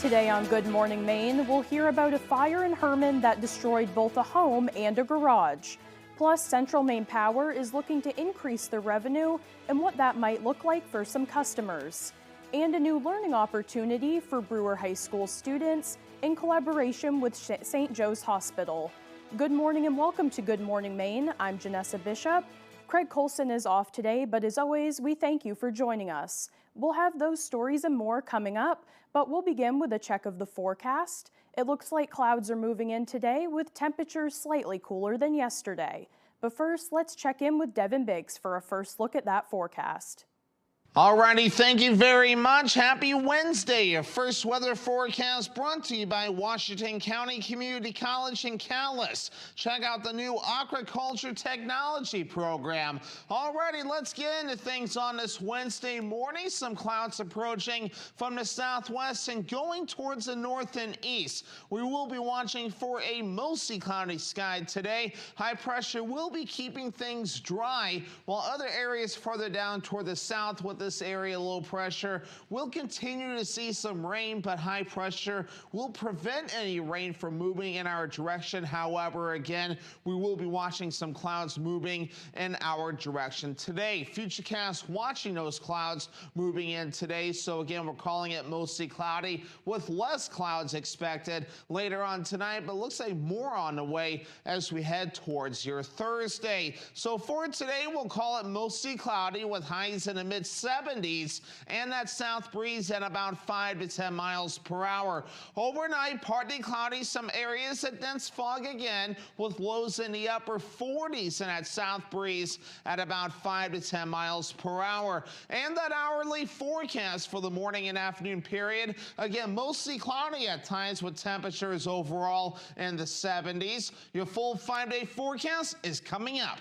Today on Good Morning Maine, we'll hear about a fire in Herman that destroyed both a home and a garage. Plus, Central Maine Power is looking to increase their revenue and what that might look like for some customers. And a new learning opportunity for Brewer High School students in collaboration with St. Joe's Hospital. Good morning and welcome to Good Morning Maine. I'm Janessa Bishop. Craig Colson is off today, but as always, we thank you for joining us. We'll have those stories and more coming up, but we'll begin with a check of the forecast. It looks like clouds are moving in today with temperatures slightly cooler than yesterday. But first, let's check in with Devin Biggs for a first look at that forecast. Alrighty, thank you very much. Happy Wednesday. Your first weather forecast brought to you by Washington County Community College in Calais. Check out the new aquaculture technology program. Alrighty, let's get into things on this Wednesday morning. Some clouds approaching from the southwest and going towards the north and east. We will be watching for a mostly cloudy sky today. High pressure will be keeping things dry, while other areas further down toward the south with this area low pressure will continue to see some rain, but high pressure will prevent any rain from moving in our direction. However, again, we will be watching some clouds moving in our direction today. Futurecast watching those clouds moving in today. So again, we're calling it mostly cloudy with less clouds expected later on tonight, but looks like more on the way as we head towards your Thursday. So for today, we'll call it mostly cloudy with highs in the mid 70s and that south breeze at about 5 to 10 miles per hour. Overnight, partly cloudy, some areas of dense fog again with lows in the upper 40s and that south breeze at about 5 to 10 miles per hour. And that hourly forecast for the morning and afternoon period, again, mostly cloudy at times with temperatures overall in the 70s. Your full 5-day forecast is coming up.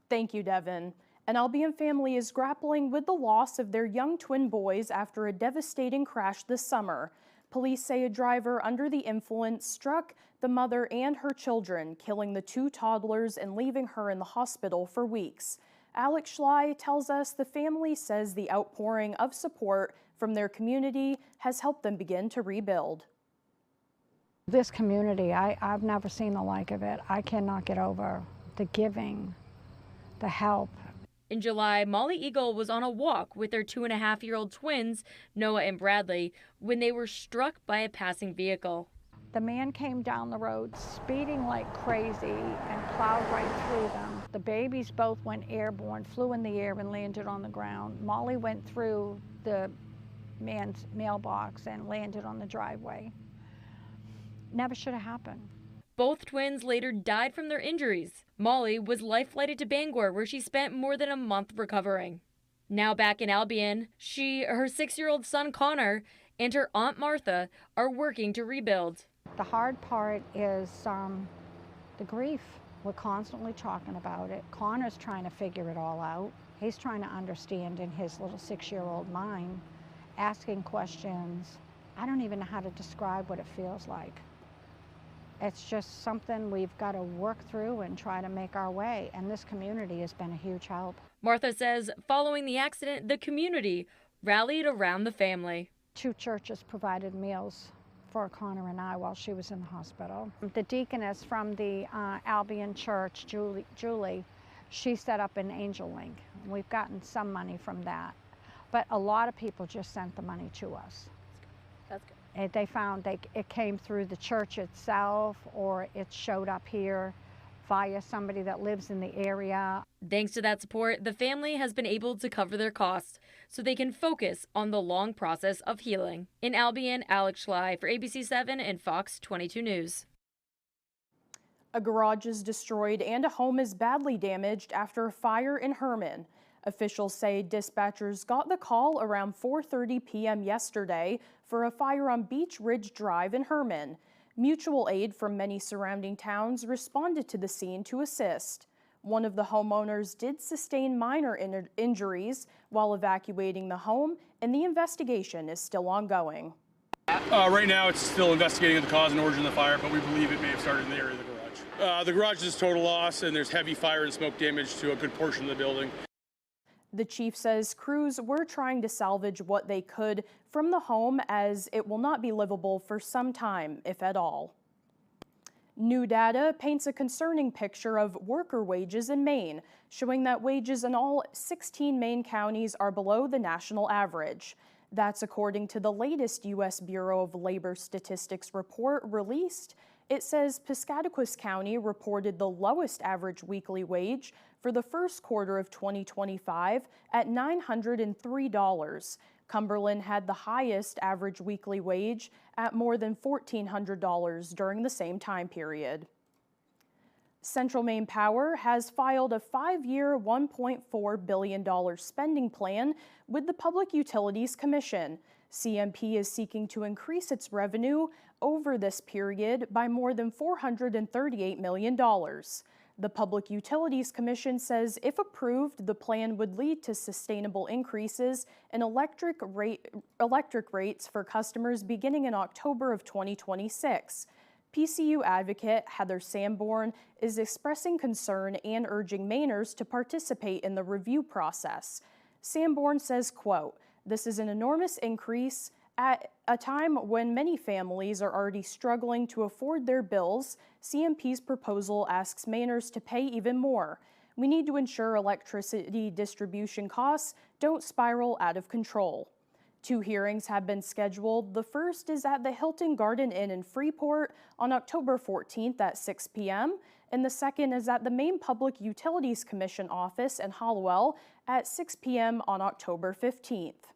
Thank you, Devin. An Albion family is grappling with the loss of their young twin boys after a devastating crash this summer. Police say a driver under the influence struck the mother and her children, killing the two toddlers and leaving her in the hospital for weeks. Alex Schley tells us the family says the outpouring of support from their community has helped them begin to rebuild. This community, I've never seen the like of it. I cannot get over the giving, the help. In July, Molly Eagle was on a walk with their 2.5-year-old twins, Noah and Bradley, when they were struck by a passing vehicle. The man came down the road speeding like crazy and plowed right through them. The babies both went airborne, flew in the air and landed on the ground. Molly went through the man's mailbox and landed on the driveway. Never should have happened. Both twins later died from their injuries. Molly was life-flighted to Bangor, where she spent more than a month recovering. Now back in Albion, she, her 6-year-old son Connor, and her Aunt Martha are working to rebuild. The hard part is the grief. We're constantly talking about it. Connor's trying to figure it all out. He's trying to understand in his little 6-year-old mind, asking questions. I don't even know how to describe what it feels like. It's just something we've got to work through and try to make our way, and this community has been a huge help. Martha says following the accident, the community rallied around the family. 2 churches provided meals for Connor and I while she was in the hospital. The deaconess from the Albion Church, Julie, she set up an Angel Link. We've gotten some money from that, but a lot of people just sent the money to us. That's good. They found it came through the church itself, or it showed up here via somebody that lives in the area. Thanks to that support, the family has been able to cover their costs so they can focus on the long process of healing. In Albion, Alex Schley for ABC 7 and Fox 22 News. A garage is destroyed and a home is badly damaged after a fire in Herman. Officials say dispatchers got the call around 4:30 p.m. yesterday for a fire on Beach Ridge Drive in Herman. Mutual aid from many surrounding towns responded to the scene to assist. One of the homeowners did sustain minor injuries while evacuating the home, and the investigation is still ongoing. Right now, it's still investigating the cause and origin of the fire, but we believe it may have started in the area of the garage. The garage is total loss, and there's heavy fire and smoke damage to a good portion of the building. The chief says crews were trying to salvage what they could from the home, as it will not be livable for some time, if at all. New data paints a concerning picture of worker wages in Maine, showing that wages in all 16 Maine counties are below the national average. That's according to the latest U.S. Bureau of Labor Statistics report released. It says Piscataquis County reported the lowest average weekly wage for the first quarter of 2025 at $903. Cumberland had the highest average weekly wage at more than $1,400 during the same time period. Central Maine Power has filed a 5-year, $1.4 billion spending plan with the Public Utilities Commission. CMP is seeking to increase its revenue over this period by more than $438 million. The Public Utilities Commission says if approved, the plan would lead to sustainable increases in electric rates for customers beginning in October of 2026. PCU advocate Heather Sanborn is expressing concern and urging Mainers to participate in the review process. Sanborn says, quote, "This is an enormous increase at a time when many families are already struggling to afford their bills. CMP's proposal asks Mainers to pay even more. We need to ensure electricity distribution costs don't spiral out of control." 2 hearings have been scheduled. The first is at the Hilton Garden Inn in Freeport on October 14th at 6 p.m., and the second is at the Maine Public Utilities Commission office in Hallowell at 6 p.m. on October 15th.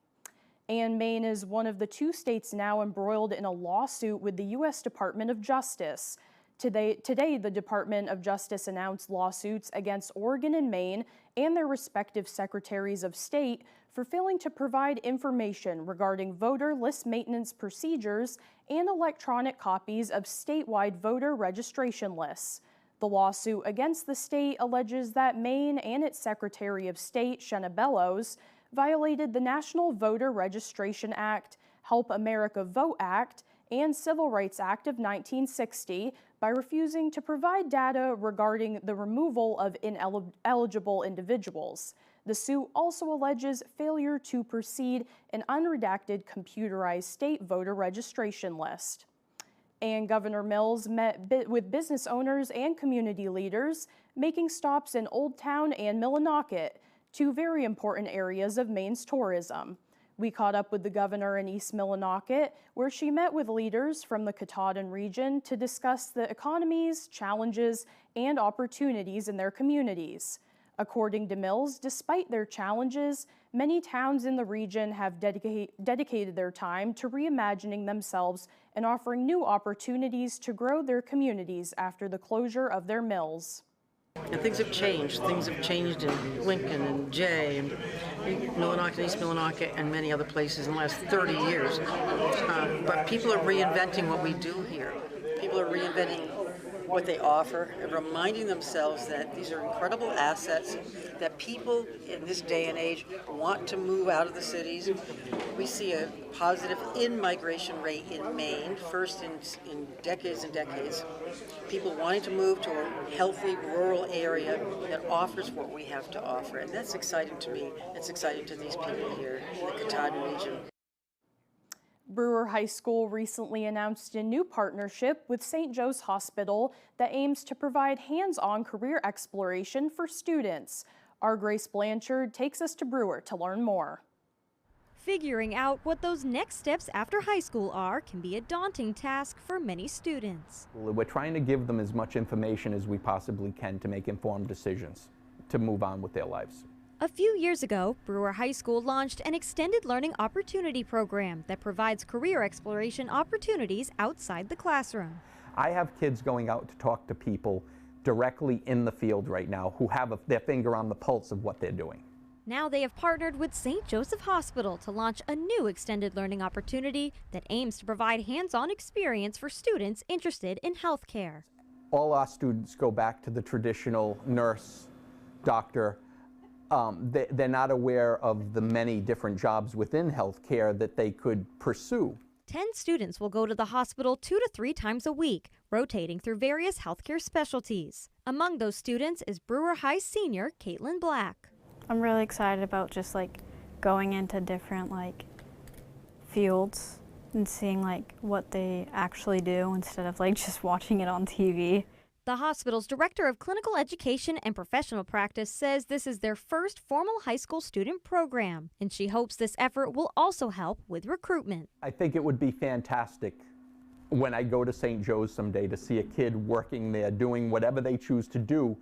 And Maine is one of the 2 states now embroiled in a lawsuit with the U.S. Department of Justice. Today, the Department of Justice announced lawsuits against Oregon and Maine and their respective secretaries of state for failing to provide information regarding voter list maintenance procedures and electronic copies of statewide voter registration lists. The lawsuit against the state alleges that Maine and its Secretary of State, Shenna Bellows, violated the National Voter Registration Act, Help America Vote Act, and Civil Rights Act of 1960 by refusing to provide data regarding the removal of ineligible individuals. The suit also alleges failure to proceed an unredacted computerized state voter registration list. And Governor Mills met with business owners and community leaders, making stops in Old Town and Millinocket, 2 very important areas of Maine's tourism. We caught up with the governor in East Millinocket, where she met with leaders from the Katahdin region to discuss the economies, challenges, and opportunities in their communities. According to Mills, despite their challenges, many towns in the region have dedicated their time to reimagining themselves and offering new opportunities to grow their communities after the closure of their mills. And things have changed. Things have changed in Lincoln and Jay and Millinocket, East Millinocket, and many other places in the last 30 years. But people are reinventing what we do here. People are reinventing what they offer and reminding themselves that these are incredible assets, that people in this day and age want to move out of the cities. We see a positive in-migration rate in Maine, first in decades and decades. People wanting to move to a healthy rural area that offers what we have to offer. And that's exciting to me. It's exciting to these people here in the Katahdin region. Brewer High School recently announced a new partnership with St. Joe's Hospital that aims to provide hands-on career exploration for students. Our Grace Blanchard takes us to Brewer to learn more. Figuring out what those next steps after high school are can be a daunting task for many students. We're trying to give them as much information as we possibly can to make informed decisions to move on with their lives. A few years ago, Brewer High School launched an extended learning opportunity program that provides career exploration opportunities outside the classroom. I have kids going out to talk to people directly in the field right now who have their finger on the pulse of what they're doing. Now they have partnered with St. Joseph Hospital to launch a new extended learning opportunity that aims to provide hands-on experience for students interested in healthcare. All our students go back to the traditional nurse, doctor. They're not aware of the many different jobs within healthcare that they could pursue. 10 students will go to the hospital 2 to 3 times a week, rotating through various healthcare specialties. Among those students is Brewer High senior Caitlin Black. I'm really excited about just like going into different like fields and seeing like what they actually do instead of like just watching it on TV. The hospital's director of clinical education and professional practice says this is their first formal high school student program, and she hopes this effort will also help with recruitment. I think it would be fantastic when I go to St. Joe's someday to see a kid working there doing whatever they choose to do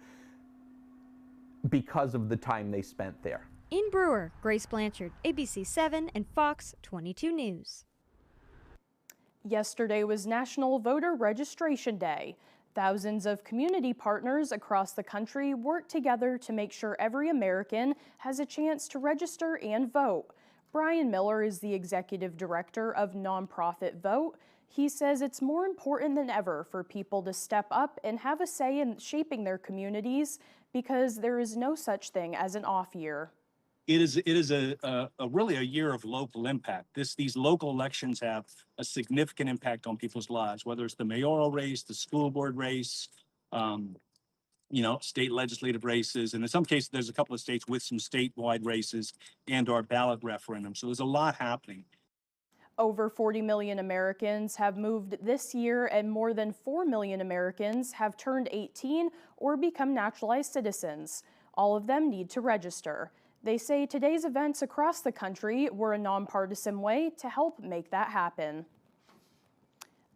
because of the time they spent there. In Brewer, Grace Blanchard, ABC 7 and Fox 22 News. Yesterday was National Voter Registration Day. Thousands of community partners across the country work together to make sure every American has a chance to register and vote. Brian Miller is the executive director of nonprofit Vote. He says it's more important than ever for people to step up and have a say in shaping their communities because there is no such thing as an off year. It is really a year of local impact. These local elections have a significant impact on people's lives, whether it's the mayoral race, the school board race, state legislative races, and in some cases, there's a couple of states with some statewide races and our ballot referendum. So there's a lot happening. Over 40 million Americans have moved this year, and more than 4 million Americans have turned 18 or become naturalized citizens. All of them need to register. They say today's events across the country were a nonpartisan way to help make that happen.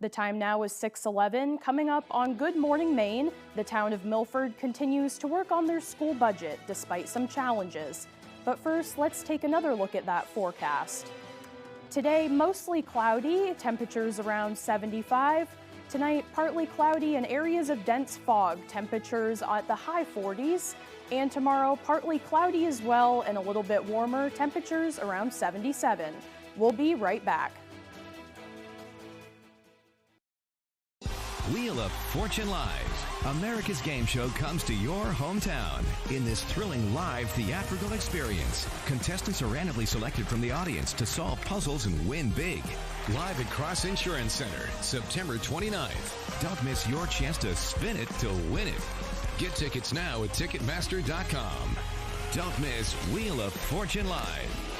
The time now is 6:11. Coming up on Good Morning Maine, the town of Milford continues to work on their school budget despite some challenges. But first, let's take another look at that forecast. Today, mostly cloudy, temperatures around 75. Tonight, partly cloudy and areas of dense fog, temperatures at the high 40s. And tomorrow, partly cloudy as well and a little bit warmer, temperatures around 77. We'll be right back. Wheel of Fortune Live. America's game show comes to your hometown. In this thrilling live theatrical experience, contestants are randomly selected from the audience to solve puzzles and win big. Live at Cross Insurance Center, September 29th. Don't miss your chance to spin it to win it. Get tickets now at Ticketmaster.com. Don't miss Wheel of Fortune Live.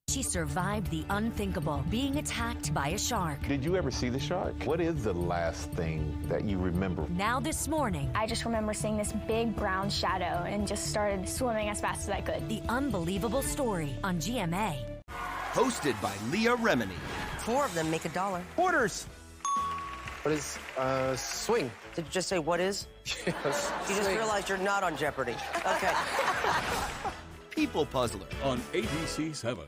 She survived the unthinkable, being attacked by a shark. Did you ever see the shark? What is the last thing that you remember? Now this morning, I just remember seeing this big brown shadow and just started swimming as fast as I could. The unbelievable story on GMA. Hosted by Leah Remini. 4 of them make $1. Quarters. What is swing? Did you just say what is? Yes. You just realized you're not on Jeopardy. Okay. People Puzzler on ABC 7.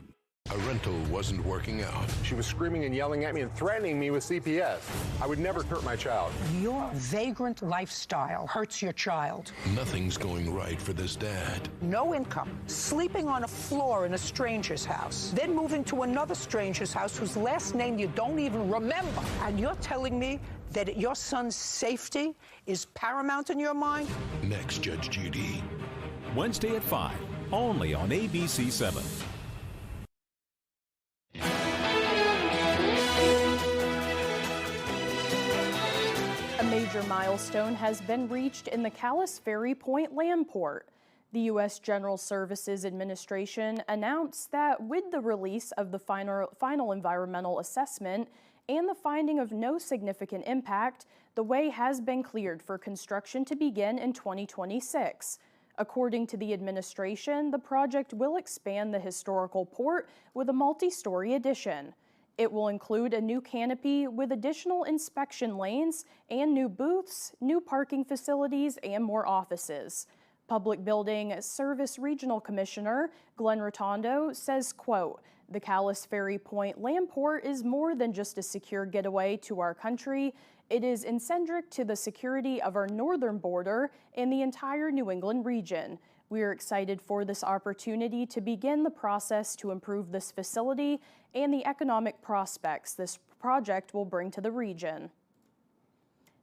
A rental wasn't working out. She was screaming and yelling at me and threatening me with CPS. I would never hurt my child. Your vagrant lifestyle hurts your child. Nothing's going right for this dad. No income, sleeping on a floor in a stranger's house, then moving to another stranger's house whose last name you don't even remember. And you're telling me that your son's safety is paramount in your mind? Next, Judge Judy. Wednesday at 5, only on ABC 7. A major milestone has been reached in the Calais Ferry Point land port. The U.S. General Services Administration announced that with the release of the final environmental assessment and the finding of no significant impact, the way has been cleared for construction to begin in 2026. According to the administration, the project will expand the historical port with a multi-story addition. It will include a new canopy with additional inspection lanes and new booths, new parking facilities, and more offices. Public Building Service Regional Commissioner Glenn Rotondo says, quote, "The Calais Ferry Point land port is more than just a secure getaway to our country. It is intrinsic to the security of our northern border and the entire New England region. We are excited for this opportunity to begin the process to improve this facility and the economic prospects this project will bring to the region."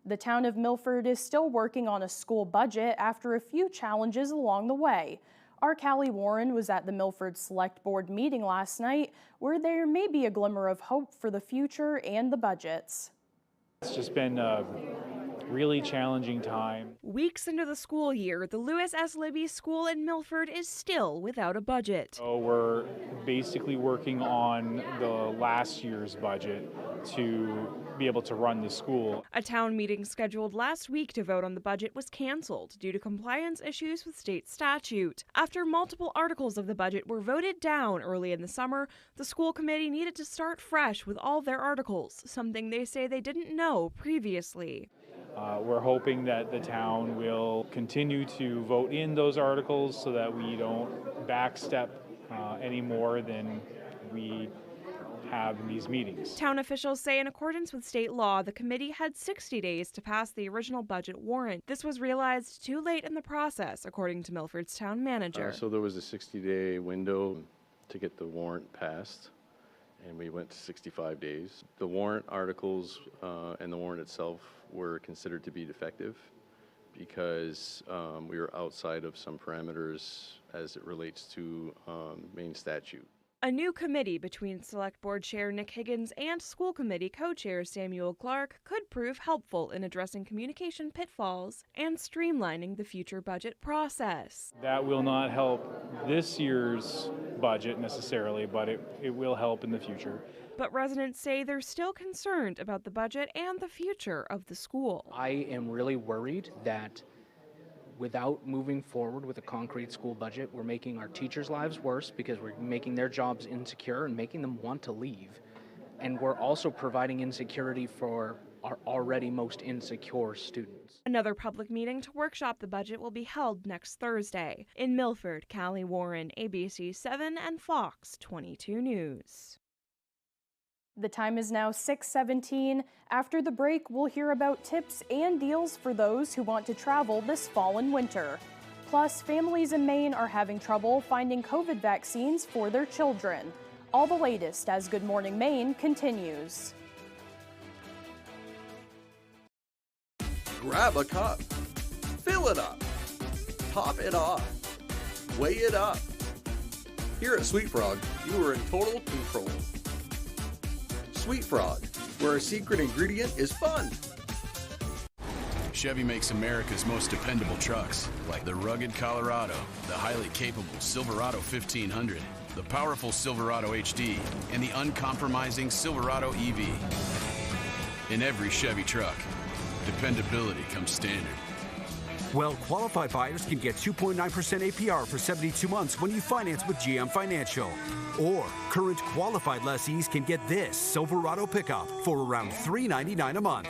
The town of Milford is still working on a school budget after a few challenges along the way. Our Callie Warren was at the Milford Select Board meeting last night, where there may be a glimmer of hope for the future and the budgets. It's just been really challenging time. Weeks into the school year, the Lewis S. Libby School in Milford is still without a budget. So we're basically working on the last year's budget to be able to run the school. A town meeting scheduled last week to vote on the budget was canceled due to compliance issues with state statute. After multiple articles of the budget were voted down early in the summer, the school committee needed to start fresh with all their articles, something they say they didn't know previously. We're hoping that the town will continue to vote in those articles so that we don't backstep any more than we have in these meetings. Town officials say in accordance with state law, the committee had 60 days to pass the original budget warrant. This was realized too late in the process, according to Milford's town manager. So there was a 60-day window to get the warrant passed, and we went to 65 days. The warrant articles and the warrant itself were considered to be defective because we were outside of some parameters as it relates to Maine statute. A new committee between Select Board Chair Nick Higgins and School Committee Co-Chair Samuel Clark could prove helpful in addressing communication pitfalls and streamlining the future budget process. That will not help this year's budget necessarily, but it will help in the future. But residents say they're still concerned about the budget and the future of the school. I am really worried that without moving forward with a concrete school budget, we're making our teachers' lives worse because we're making their jobs insecure and making them want to leave. And we're also providing insecurity for our already most insecure students. Another public meeting to workshop the budget will be held next Thursday. In Milford, Callie Warren, ABC 7 and Fox 22 News. The time is now 6:17. After the break, we'll hear about tips and deals for those who want to travel this fall and winter. Plus, families in Maine are having trouble finding COVID vaccines for their children. All the latest as Good Morning Maine continues. Grab a cup, fill it up, top it off, weigh it up. Here at Sweet Frog, you are in total control. Sweet Frog, where our secret ingredient is fun. Chevy makes America's most dependable trucks, like the rugged Colorado, the highly capable Silverado 1500, the powerful Silverado HD, and the uncompromising Silverado EV. In every Chevy truck, dependability comes standard. Well-qualified buyers can get 2.9% APR for 72 months when you finance with GM Financial. Or current qualified lessees can get this Silverado pickup for around $399 a month.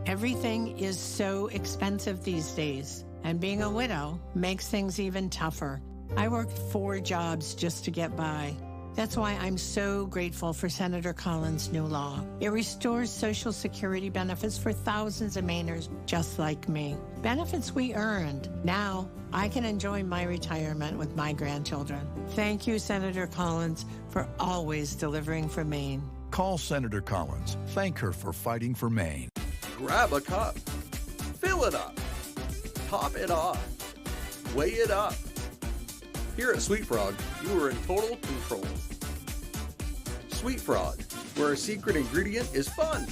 Everything is so expensive these days, and being a widow makes things even tougher. I worked 4 jobs just to get by. That's why I'm so grateful for Senator Collins' new law. It restores Social Security benefits for thousands of Mainers just like me. Benefits we earned. Now I can enjoy my retirement with my grandchildren. Thank you, Senator Collins, for always delivering for Maine. Call Senator Collins. Thank her for fighting for Maine. Grab a cup, fill it up, top it off, weigh it up. Here at Sweet Frog, you are in total control. Sweet Frog, where our secret ingredient is fun.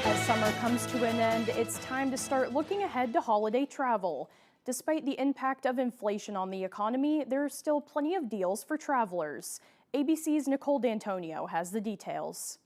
As summer comes to an end, it's time to start looking ahead to holiday travel. Despite the impact of inflation on the economy, there are still plenty of deals for travelers. ABC's Nicole D'Antonio has the details.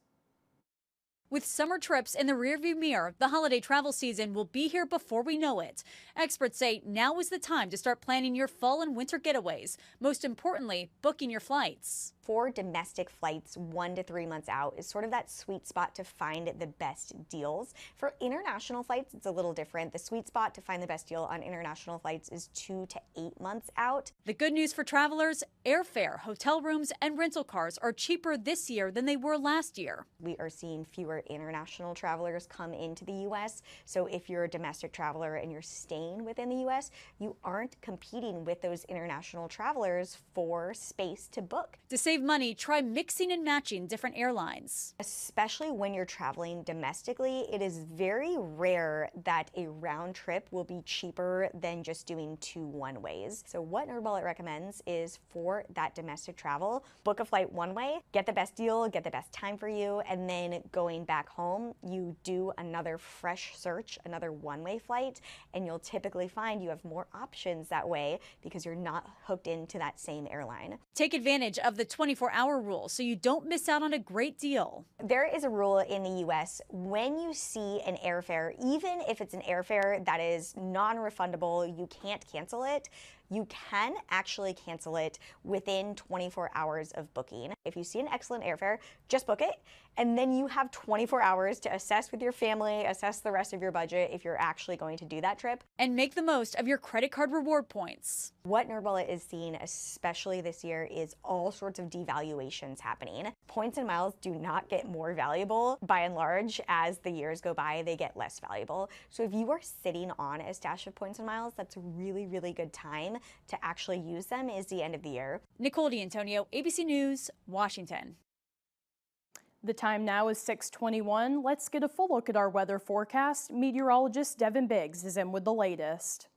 With summer trips in the rearview mirror, the holiday travel season will be here before we know it. Experts say now is the time to start planning your fall and winter getaways. Most importantly, booking your flights. For domestic flights 1 to 3 months out is sort of that sweet spot to find the best deals. For international flights, it's a little different. The sweet spot to find the best deal on international flights is 2 to 8 months out. The good news for travelers, airfare, hotel rooms, and rental cars are cheaper this year than they were last year. We are seeing fewer international travelers come into the U.S. So if you're a domestic traveler and you're staying within the U.S., you aren't competing with those international travelers for space to book. To save save money, try mixing and matching different airlines. Especially when you're traveling domestically, it is very rare that a round trip will be cheaper than just doing 2 one-ways. So what NerdWallet recommends is for that domestic travel, book a flight one way, get the best deal, get the best time for you, and then going back home, you do another fresh search, another one-way flight, and you'll typically find you have more options that way because you're not hooked into that same airline. Take advantage of the 24-hour rule so you don't miss out on a great deal. There is a rule in the US when you see an airfare, even if it's an airfare that is non-refundable, you can't cancel it, you can actually cancel it within 24 hours of booking. If you see an excellent airfare, just book it, and then you have 24 hours to assess with your family, assess the rest of your budget if you're actually going to do that trip. And make the most of your credit card reward points. What NerdWallet is seeing, especially this year, is all sorts of devaluations happening. Points and miles do not get more valuable. By and large, as the years go by, they get less valuable. So if you are sitting on a stash of points and miles, that's a really, really good time to actually use them is the end of the year. Nicole D'Antonio, ABC News, Washington. The time now is 6:21. Let's get a full look at our weather forecast. Meteorologist Devin Biggs is in with the latest.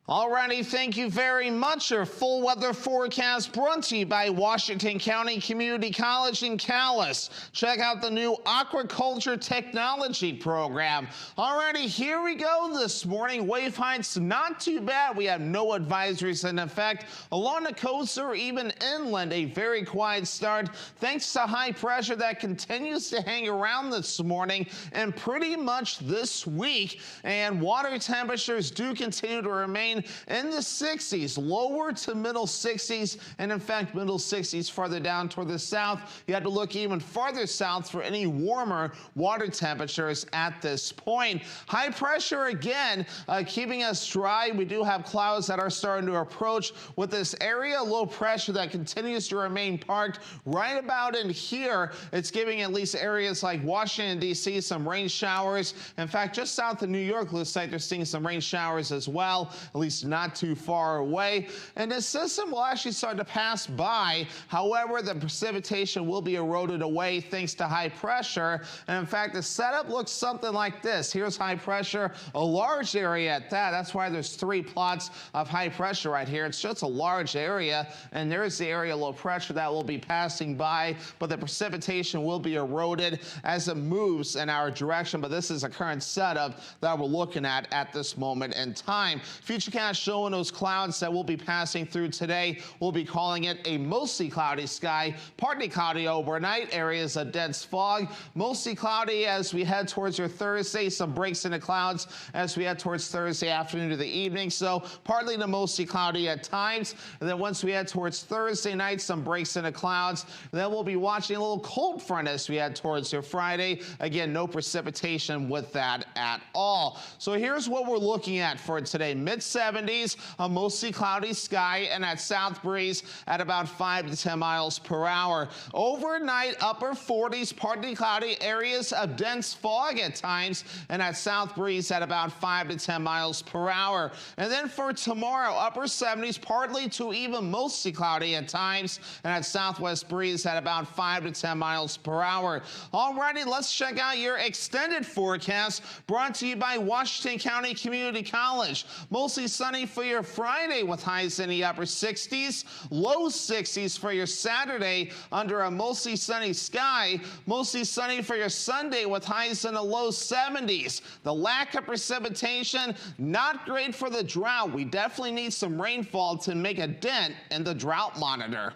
Alrighty, thank you very much. Our full weather forecast brought to you by Washington County Community College in Calais. Check out the new aquaculture technology program. Alrighty, here we go this morning. Wave heights not too bad. We have no advisories in effect along the coast or even inland. A very quiet start thanks to high pressure that continues to hang around this morning and pretty much this week. And water temperatures do continue to remain in the 60s, lower to middle 60s, and in fact middle 60s farther down toward the south. You have to look even farther south for any warmer water temperatures at this point. High pressure again keeping us dry. We do have clouds that are starting to approach with this area low pressure that continues to remain parked right about in here. It's giving at least areas like Washington, D.C. some rain showers. In fact, just south of New York looks like they're seeing some rain showers as well, at least not too far away. And this system will actually start to pass by. However, the precipitation will be eroded away thanks to high pressure. And in fact, the setup looks something like this. Here's high pressure, a large area at that. That's why there's 3 plots of high pressure right here. It's just a large area. And there's the area low pressure that will be passing by. But the precipitation will be eroded as it moves in our direction. But this is a current setup that we're looking at this moment in time. Futurecast showing those clouds that will be passing through today. We'll be calling it a mostly cloudy sky, partly cloudy overnight, areas of dense fog, mostly cloudy as we head towards your Thursday, some breaks in the clouds as we head towards Thursday afternoon to the evening. So partly to mostly cloudy at times. And then once we head towards Thursday night, some breaks in the clouds. Then we'll be watching a little cold front as we head towards your Friday. Again, no precipitation with that at all. So here's what we're looking at for today. Mid-70s, a mostly cloudy sky, and that south breeze at about 5 to 10 miles per hour. Overnight, upper 40s, partly cloudy, areas of dense fog at times, and that south breeze at about 5 to 10 miles per hour. And then for tomorrow, upper 70s, partly to even mostly cloudy at times, and that southwest breeze at about 5 to 10 miles per hour. Alrighty, let's check out your extended forecast brought to you by Washington County Community College. Mostly sunny for your Friday with highs in the upper 60s, low 60s for your Saturday under a mostly sunny sky, mostly sunny for your Sunday with highs in the low 70s. The lack of precipitation, not great for the drought. We definitely need some rainfall to make a dent in the drought monitor.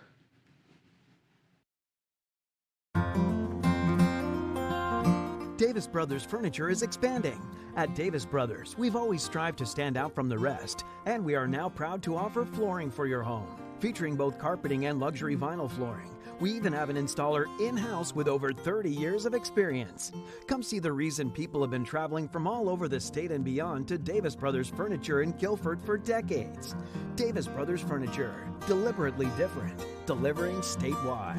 Davis Brothers Furniture is expanding. At Davis Brothers, we've always strived to stand out from the rest, and we are now proud to offer flooring for your home, featuring both carpeting and luxury vinyl flooring. We even have an installer in-house with over 30 years of experience. Come see the reason people have been traveling from all over the state and beyond to Davis Brothers Furniture in Guilford for decades. Davis Brothers Furniture, deliberately different, delivering statewide.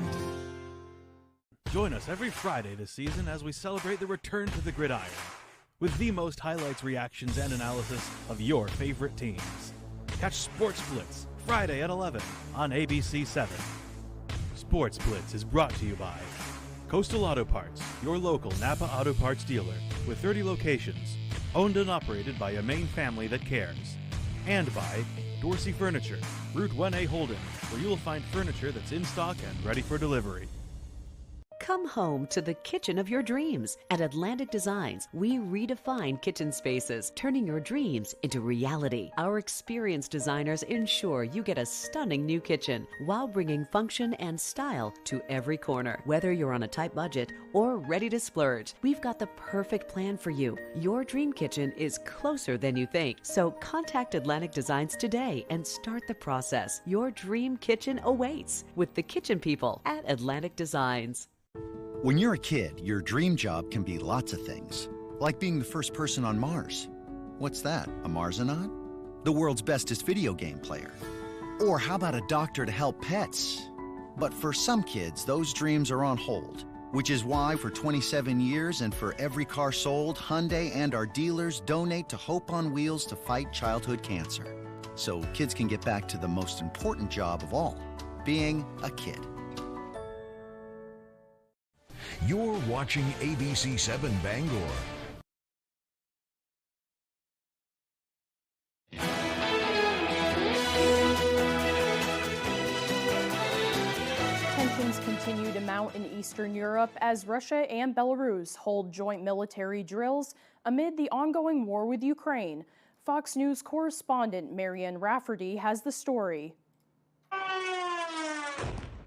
Join us every Friday this season as we celebrate the return to the gridiron with the most highlights, reactions, and analysis of your favorite teams. Catch Sports Blitz Friday at 11 on ABC 7. Sports Blitz is brought to you by Coastal Auto Parts, your local Napa Auto Parts dealer with 30 locations, owned and operated by a Maine family that cares. And by Dorsey Furniture, Route 1A Holden, where you'll find furniture that's in stock and ready for delivery. Come home to the kitchen of your dreams. At Atlantic Designs, we redefine kitchen spaces, turning your dreams into reality. Our experienced designers ensure you get a stunning new kitchen while bringing function and style to every corner. Whether you're on a tight budget or ready to splurge, we've got the perfect plan for you. Your dream kitchen is closer than you think. So contact Atlantic Designs today and start the process. Your dream kitchen awaits with the kitchen people at Atlantic Designs. When you're a kid, your dream job can be lots of things, like being the first person on Mars. What's that, a Marsonaut? The world's bestest video game player. Or how about a doctor to help pets? But for some kids, those dreams are on hold, which is why for 27 years and for every car sold, Hyundai and our dealers donate to Hope on Wheels to fight childhood cancer. So kids can get back to the most important job of all, being a kid. You're watching ABC 7 Bangor. Tensions continue to mount in Eastern Europe as Russia and Belarus hold joint military drills amid the ongoing war with Ukraine. Fox News correspondent Marianne Rafferty has the story.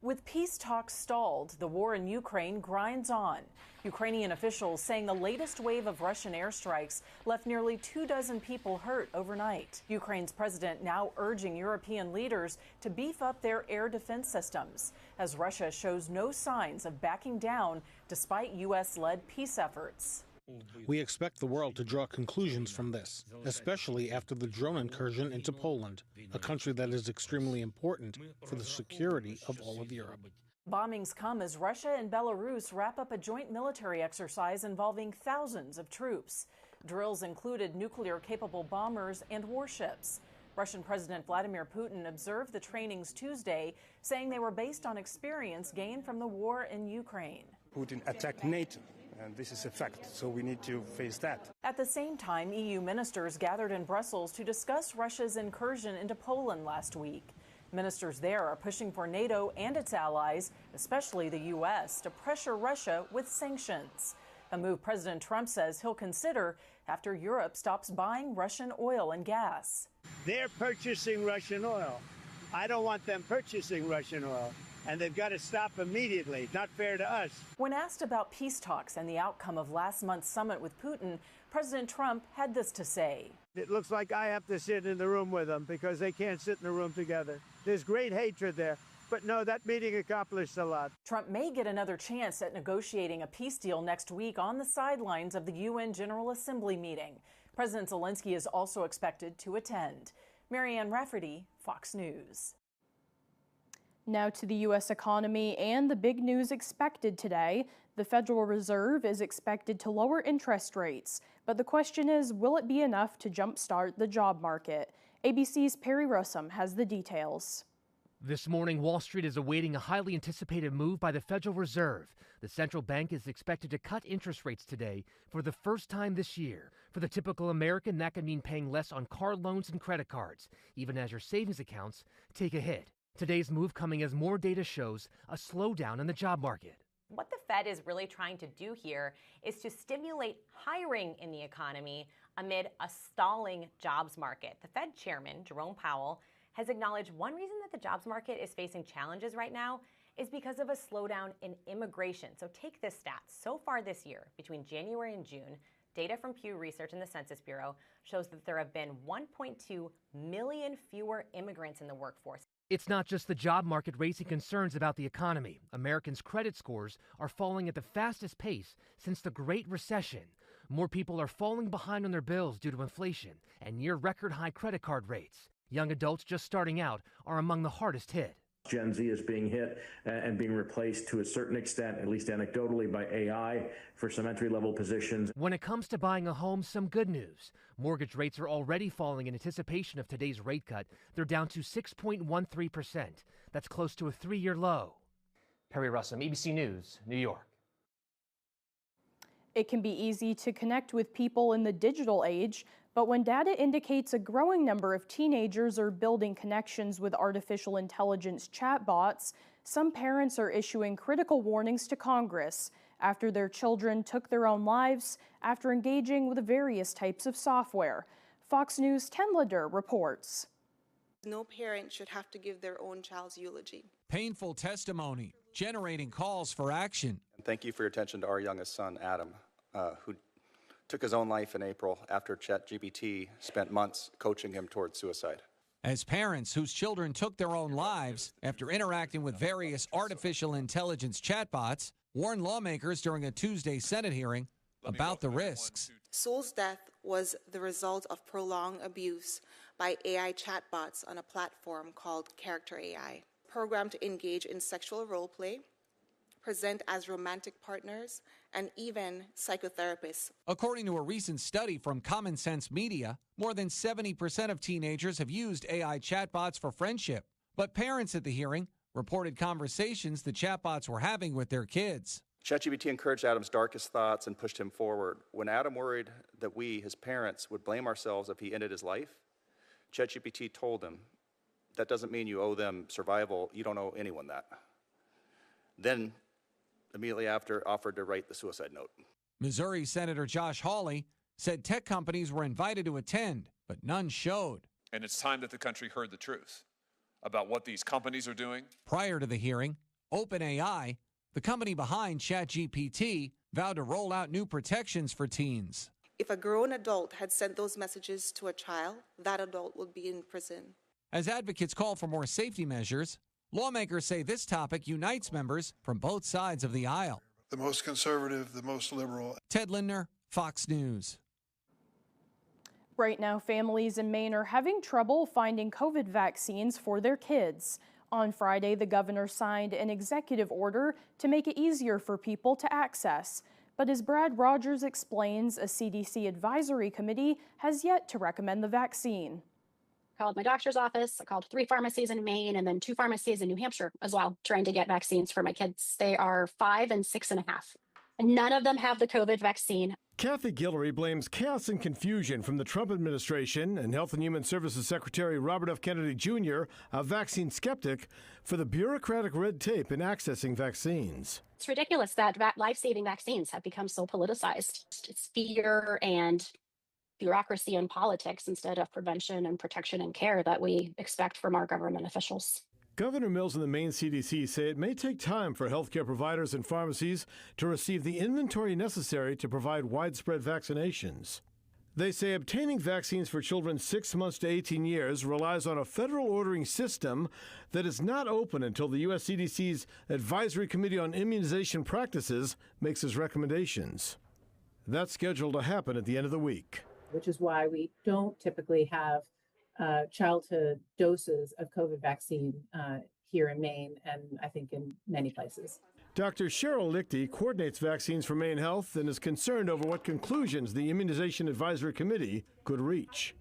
With peace talks stalled, the war in Ukraine grinds on. Ukrainian officials saying the latest wave of Russian airstrikes left nearly 24 people hurt overnight. Ukraine's president now urging European leaders to beef up their air defense systems, as Russia shows no signs of backing down despite U.S.-led peace efforts. We expect the world to draw conclusions from this, especially after the drone incursion into Poland, a country that is extremely important for the security of all of Europe. Bombings come as Russia and Belarus wrap up a joint military exercise involving thousands of troops. Drills included nuclear-capable bombers and warships. Russian President Vladimir Putin observed the trainings Tuesday, saying they were based on experience gained from the war in Ukraine. Putin attacked NATO. And this is a fact, so we need to face that. At the same time, EU ministers gathered in Brussels to discuss Russia's incursion into Poland last week. Ministers there are pushing for NATO and its allies, especially the U.S., to pressure Russia with sanctions, a move President Trump says he'll consider after Europe stops buying Russian oil and gas. They're purchasing Russian oil. I don't want them purchasing Russian oil. And they've got to stop immediately. Not fair to us. When asked about peace talks and the outcome of last month's summit with Putin, President Trump had this to say. It looks like I have to sit in the room with them because they can't sit in the room together. There's great hatred there. But no, that meeting accomplished a lot. Trump may get another chance at negotiating a peace deal next week on the sidelines of the UN General Assembly meeting. President Zelensky is also expected to attend. Marianne Rafferty, Fox News. Now to the U.S. economy and the big news expected today. The Federal Reserve is expected to lower interest rates, but the question is, will it be enough to jumpstart the job market? ABC's Perry Rossum has the details. This morning, Wall Street is awaiting a highly anticipated move by the Federal Reserve. The central bank is expected to cut interest rates today for the first time this year. For the typical American, that could mean paying less on car loans and credit cards, even as your savings accounts take a hit. Today's move coming as more data shows a slowdown in the job market. What the Fed is really trying to do here is to stimulate hiring in the economy amid a stalling jobs market. The Fed chairman, Jerome Powell, has acknowledged one reason that the jobs market is facing challenges right now is because of a slowdown in immigration. So take this stat. So far this year, between January and June, data from Pew Research and the Census Bureau shows that there have been 1.2 million fewer immigrants in the workforce. It's not just the job market raising concerns about the economy. Americans' credit scores are falling at the fastest pace since the Great Recession. More people are falling behind on their bills due to inflation and near record high credit card rates. Young adults just starting out are among the hardest hit. Gen Z is being hit and being replaced to a certain extent, at least anecdotally, by AI for some entry-level positions. When it comes to buying a home, some good news. Mortgage rates are already falling in anticipation of today's rate cut. They're down to 6.13%. That's close to a 3-year low. Perry Russum, ABC News, New York. It can be easy to connect with people in the digital age, but when data indicates a growing number of teenagers are building connections with artificial intelligence chatbots, some parents are issuing critical warnings to Congress after their children took their own lives after engaging with various types of software. Fox News' Ten Leder reports. No parent should have to give their own child's eulogy. Painful testimony, generating calls for action. And thank you for your attention to our youngest son, Adam, who took his own life in April after ChatGPT spent months coaching him towards suicide. As parents whose children took their own lives after interacting with various artificial intelligence chatbots warned lawmakers during a Tuesday Senate hearing about the risks. Soul's death was the result of prolonged abuse by AI chatbots on a platform called Character AI, programmed to engage in sexual role play, present as romantic partners, and even psychotherapists. According to a recent study from Common Sense Media, more than 70% of teenagers have used AI chatbots for friendship. But parents at the hearing reported conversations the chatbots were having with their kids. ChatGPT encouraged Adam's darkest thoughts and pushed him forward. When Adam worried that we, his parents, would blame ourselves if he ended his life, ChatGPT told him, that doesn't mean you owe them survival. You don't owe anyone that. Then, immediately after, offered to write the suicide note. Missouri Senator Josh Hawley said tech companies were invited to attend, but none showed. And it's time that the country heard the truth about what these companies are doing. Prior to the hearing, OpenAI, the company behind ChatGPT, vowed to roll out new protections for teens. If a grown adult had sent those messages to a child, that adult would be in prison. As advocates call for more safety measures, lawmakers say this topic unites members from both sides of the aisle. The most conservative, the most liberal. Ted Lindner, Fox News. Right now, families in Maine are having trouble finding COVID vaccines for their kids. On Friday, the governor signed an executive order to make it easier for people to access. But as Brad Rogers explains, a CDC advisory committee has yet to recommend the vaccine. I called my doctor's office, I called 3 pharmacies in Maine and then 2 pharmacies in New Hampshire as well, trying to get vaccines for my kids. They are 5 and 6.5. And none of them have the COVID vaccine. Kathy Guillory blames chaos and confusion from the Trump administration and Health and Human Services Secretary Robert F. Kennedy Jr., a vaccine skeptic, for the bureaucratic red tape in accessing vaccines. It's ridiculous that life-saving vaccines have become so politicized. It's fear and bureaucracy and politics instead of prevention and protection and care that we expect from our government officials. Governor Mills and the Maine CDC say it may take time for healthcare providers and pharmacies to receive the inventory necessary to provide widespread vaccinations. They say obtaining vaccines for children 6 months to 18 years relies on a federal ordering system that is not open until the U.S. CDC's Advisory Committee on Immunization Practices makes its recommendations. That's scheduled to happen at the end of the week. Which is why we don't typically have childhood doses of COVID vaccine here in Maine, and I think in many places. Dr. Cheryl Lichty coordinates vaccines for Maine Health and is concerned over what conclusions the Immunization Advisory Committee could reach.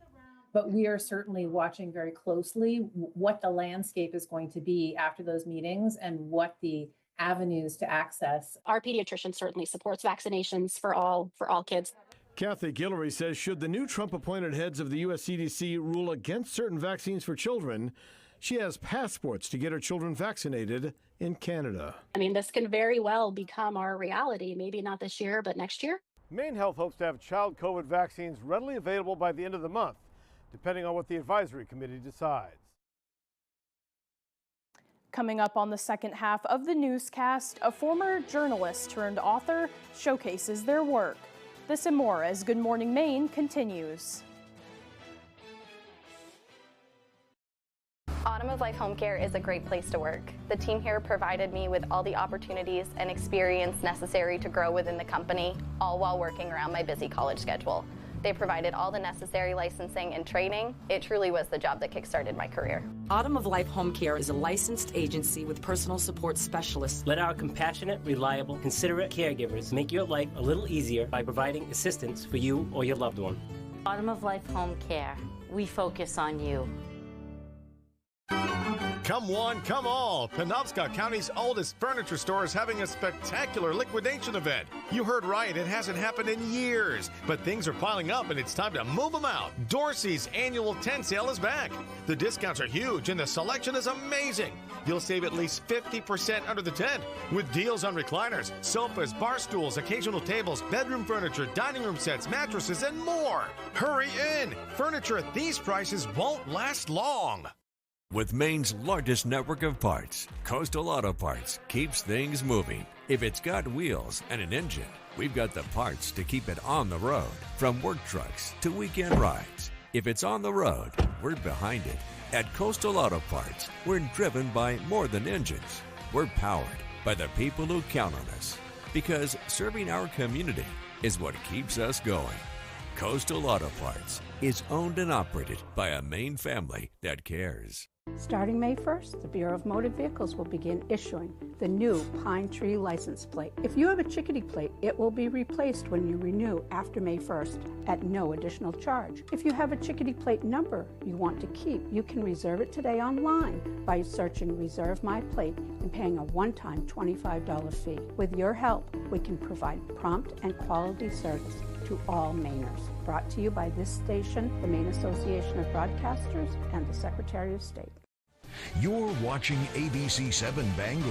But we are certainly watching very closely what the landscape is going to be after those meetings and what the avenues to access. Our pediatrician certainly supports vaccinations for all kids. Kathy Guillory says should the new Trump-appointed heads of the U.S. CDC rule against certain vaccines for children, she has passports to get her children vaccinated in Canada. I mean, this can very well become our reality, maybe not this year, but next year. Maine Health hopes to have child COVID vaccines readily available by the end of the month, depending on what the advisory committee decides. Coming up on the second half of the newscast, a former journalist turned author showcases their work. This and more as Good Morning Maine continues. Autumn of Life Home Care is a great place to work. The team here provided me with all the opportunities and experience necessary to grow within the company, all while working around my busy college schedule. They provided all the necessary licensing and training. It truly was the job that kickstarted my career. Autumn of Life Home Care is a licensed agency with personal support specialists. Let our compassionate, reliable, considerate caregivers make your life a little easier by providing assistance for you or your loved one. Autumn of Life Home Care. We focus on you. Come one, come all. Penobscot County's oldest furniture store is having a spectacular liquidation event. You heard right, it hasn't happened in years. But things are piling up and it's time to move them out. Dorsey's annual tent sale is back. The discounts are huge and the selection is amazing. You'll save at least 50% under the tent with deals on recliners, sofas, bar stools, occasional tables, bedroom furniture, dining room sets, mattresses, and more. Hurry in. Furniture at these prices won't last long. With Maine's largest network of parts, Coastal Auto Parts keeps things moving. If it's got wheels and an engine, we've got the parts to keep it on the road, from work trucks to weekend rides. If it's on the road, we're behind it. At Coastal Auto Parts, we're driven by more than engines. We're powered by the people who count on us. Because serving our community is what keeps us going. Coastal Auto Parts is owned and operated by a Maine family that cares. Starting May 1st, the Bureau of Motor Vehicles will begin issuing the new Pine Tree license plate. If you have a Chickadee plate, it will be replaced when you renew after May 1st at no additional charge. If you have a Chickadee plate number you want to keep, you can reserve it today online by searching Reserve My Plate and paying a one-time $25 fee. With your help, we can provide prompt and quality service to all Mainers. Brought to you by this station, the Maine Association of Broadcasters, and the Secretary of State. You're watching ABC 7 Bangor.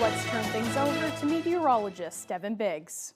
Let's turn things over to meteorologist Devin Biggs.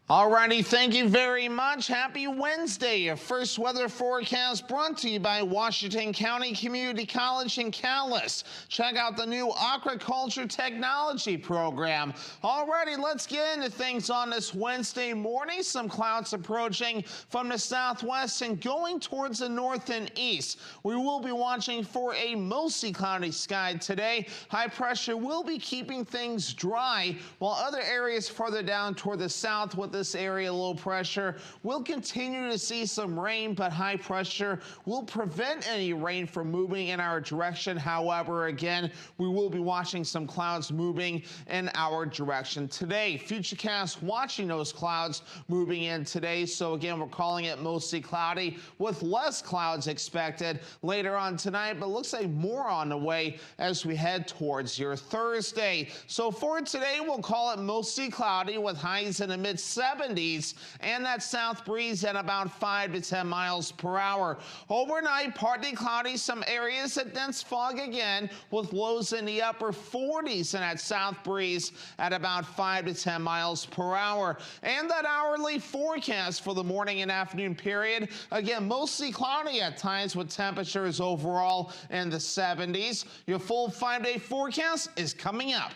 Alrighty, thank you very much. Happy Wednesday. Your first weather forecast brought to you by Washington County Community College in Calais. Check out the new aquaculture technology program. Alrighty, let's get into things on this Wednesday morning. Some clouds approaching from the southwest and going towards the north and east. We will be watching for a mostly cloudy sky today. High pressure will be keeping things dry, while other areas further down toward the south with this area, low pressure, we'll continue to see some rain, but high pressure will prevent any rain from moving in our direction. However, again, we will be watching some clouds moving in our direction today. Futurecast watching those clouds moving in today. So again, we're calling it mostly cloudy with less clouds expected later on tonight, but looks like more on the way as we head towards your Thursday. So for today, we'll call it mostly cloudy with highs in the mid 70s and that south breeze at about 5 to 10 miles per hour. Overnight, partly cloudy, some areas of dense fog again with lows in the upper 40s and that south breeze at about 5 to 10 miles per hour. And that hourly forecast for the morning and afternoon period, again, mostly cloudy at times with temperatures overall in the 70s. Your full 5-day forecast is coming up.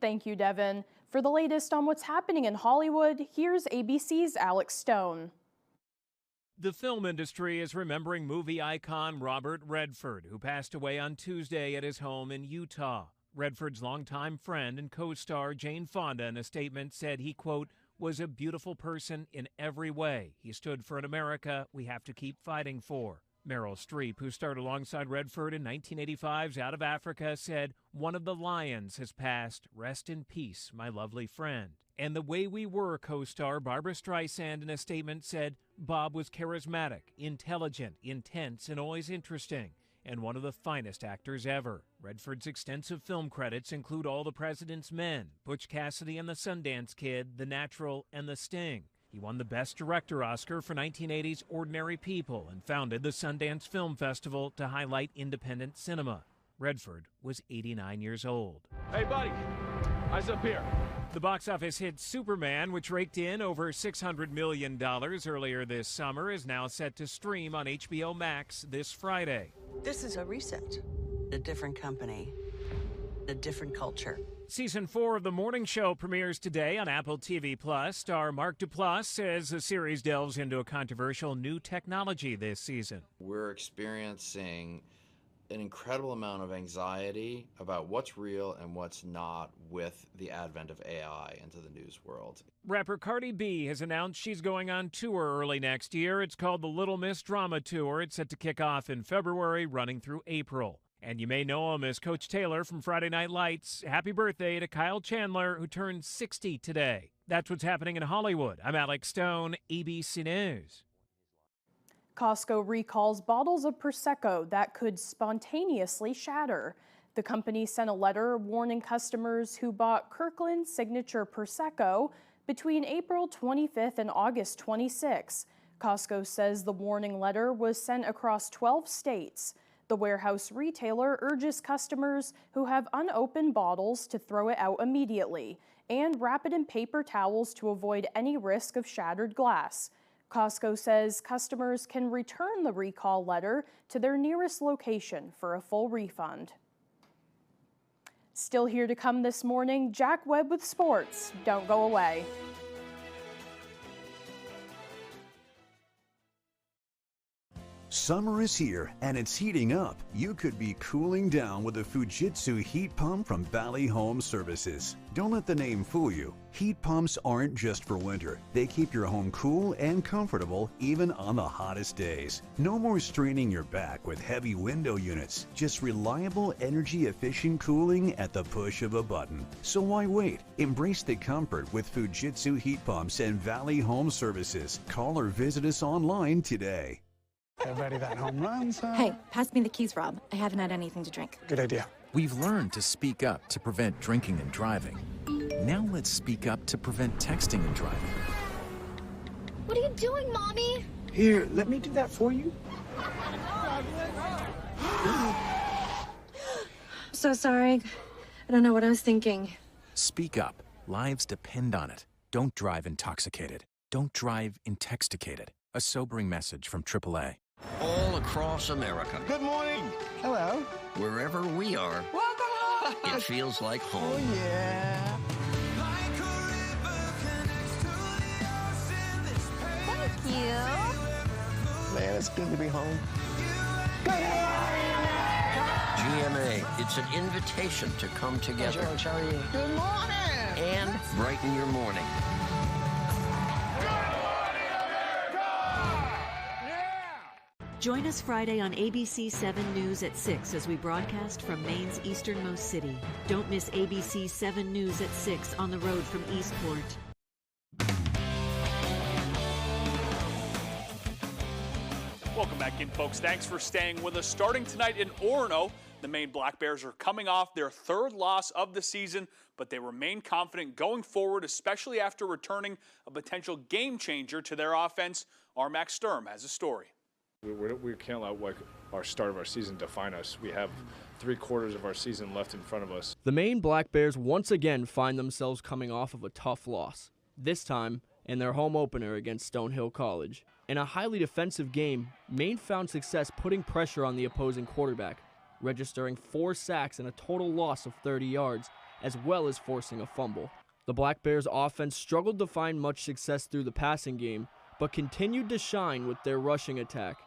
Thank you, Devin. For the latest on what's happening in Hollywood, here's ABC's Alex Stone. The film industry is remembering movie icon Robert Redford, who passed away on Tuesday at his home in Utah. Redford's longtime friend and co-star Jane Fonda in a statement said he, quote, was a beautiful person in every way. He stood for an America we have to keep fighting for. Meryl Streep, who starred alongside Redford in 1985's Out of Africa, said, one of the lions has passed. Rest in peace, my lovely friend. And The Way We Were co-star Barbra Streisand in a statement said, Bob was charismatic, intelligent, intense, and always interesting, and one of the finest actors ever. Redford's extensive film credits include All the President's Men, Butch Cassidy and the Sundance Kid, The Natural, and The Sting. He won the Best Director Oscar for 1980's Ordinary People and founded the Sundance Film Festival to highlight independent cinema. Redford was 89 years old. Hey, buddy, eyes up here. The box office hit Superman, which raked in over $600 million earlier this summer, is now set to stream on HBO Max this Friday. This is a reset. A different company. A different culture. Season 4 of The Morning Show premieres today on Apple TV+. Star Mark Duplass says the series delves into a controversial new technology this season. We're experiencing an incredible amount of anxiety about what's real and what's not with the advent of AI into the news world. Rapper Cardi B has announced she's going on tour early next year. It's called the Little Miss Drama Tour. It's set to kick off in February, running through April. And you may know him as Coach Taylor from Friday Night Lights. Happy birthday to Kyle Chandler, who turned 60 today. That's what's happening in Hollywood. I'm Alex Stone, ABC News. Costco recalls bottles of Prosecco that could spontaneously shatter. The company sent a letter warning customers who bought Kirkland Signature Prosecco between April 25th and August 26th. Costco says the warning letter was sent across 12 states. The warehouse retailer urges customers who have unopened bottles to throw it out immediately and wrap it in paper towels to avoid any risk of shattered glass. Costco says customers can return the recall letter to their nearest location for a full refund. Still here to come this morning, Jack Webb with sports. Don't go away. Summer is here and it's heating up. You could be cooling down with a Fujitsu heat pump from Valley Home Services. Don't let the name fool you. Heat pumps aren't just for winter. They keep your home cool and comfortable even on the hottest days. No more straining your back with heavy window units. Just reliable, energy-efficient cooling at the push of a button. So why wait? Embrace the comfort with Fujitsu heat pumps and Valley Home Services. Call or visit us online today. Everybody that home runs. Hey, pass me the keys, Rob. I haven't had anything to drink. Good idea. We've learned to speak up to prevent drinking and driving. Now let's speak up to prevent texting and driving. What are you doing, Mommy? Here, let me do that for you. So sorry. I don't know what I was thinking. Speak up. Lives depend on it. Don't drive intoxicated. Don't drive intoxicated. A sobering message from AAA. All across America. Good morning. Hello. Wherever we are, welcome. It feels like home. Oh, yeah. Thank you. Man, it's good to be home. GMA, it's an invitation to come together. George, how are you? Good morning. And brighten your morning. Join us Friday on ABC 7 News at 6 as we broadcast from Maine's easternmost city. Don't miss ABC 7 News at 6 on the road from Eastport. Welcome back in, folks. Thanks for staying with us. Starting tonight in Orono, the Maine Black Bears are coming off their third loss of the season, but they remain confident going forward, especially after returning a potential game changer to their offense. Our Max Sturm has a story. We can't let our start of our season define us. We have 3/4 of our season left in front of us. The Maine Black Bears once again find themselves coming off of a tough loss, this time in their home opener against Stonehill College. In a highly defensive game, Maine found success putting pressure on the opposing quarterback, registering 4 sacks and a total loss of 30 yards, as well as forcing a fumble. The Black Bears offense struggled to find much success through the passing game, but continued to shine with their rushing attack,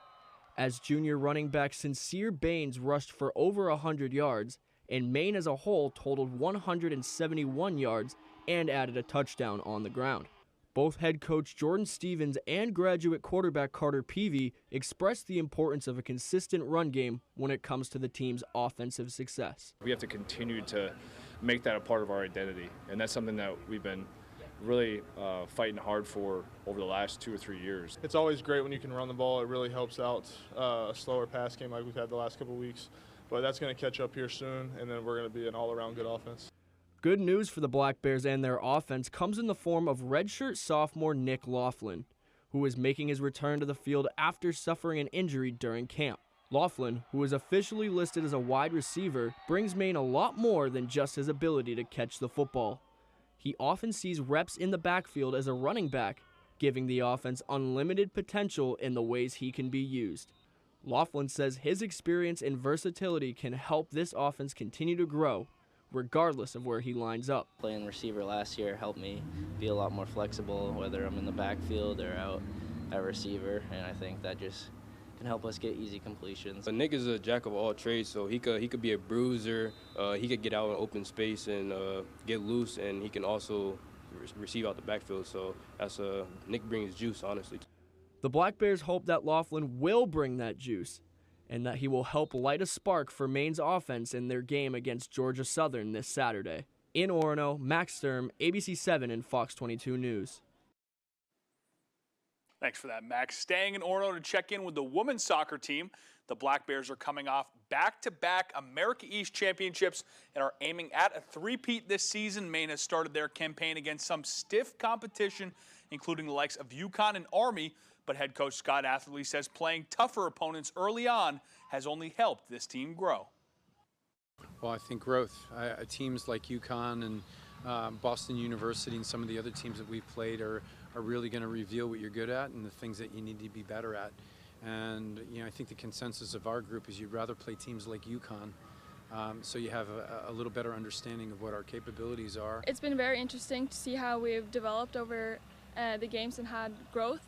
as junior running back Sincere Baines rushed for over 100 yards, and Maine as a whole totaled 171 yards and added a touchdown on the ground. Both head coach Jordan Stevens and graduate quarterback Carter Peavy expressed the importance of a consistent run game when it comes to the team's offensive success. We have to continue to make that a part of our identity, and that's something that we've been really fighting hard for over the last 2 or 3 years. It's always great when you can run the ball. It really helps out a slower pass game like we've had the last couple of weeks. But that's going to catch up here soon, and then we're going to be an all-around good offense. Good news for the Black Bears and their offense comes in the form of redshirt sophomore Nick Laughlin, who is making his return to the field after suffering an injury during camp. Laughlin, who is officially listed as a wide receiver, brings Maine a lot more than just his ability to catch the football. He often sees reps in the backfield as a running back, giving the offense unlimited potential in the ways he can be used. Laughlin says his experience and versatility can help this offense continue to grow, regardless of where he lines up. Playing receiver last year helped me be a lot more flexible, whether I'm in the backfield or out at receiver, and I think that just can help us get easy completions. Nick is a jack of all trades, so he could be a bruiser. He could get out in open space and get loose, and he can also receive out the backfield. So that's Nick brings juice, honestly. The Black Bears hope that Laughlin will bring that juice, and that he will help light a spark for Maine's offense in their game against Georgia Southern this Saturday. In Orono, Max Sturm, ABC 7 and Fox 22 News. Thanks for that, Max. Staying in Orono to check in with the women's soccer team. The Black Bears are coming off back-to-back America East championships and are aiming at a three-peat this season. Maine has started their campaign against some stiff competition, including the likes of UConn and Army, but head coach Scott Atherley says playing tougher opponents early on has only helped this team grow. Well, I think growth. Teams like UConn and Boston University and some of the other teams that we've played are really going to reveal what you're good at and the things that you need to be better at. And I think the consensus of our group is you'd rather play teams like UConn, so you have a little better understanding of what our capabilities are. It's been very interesting to see how we've developed over the games and had growth.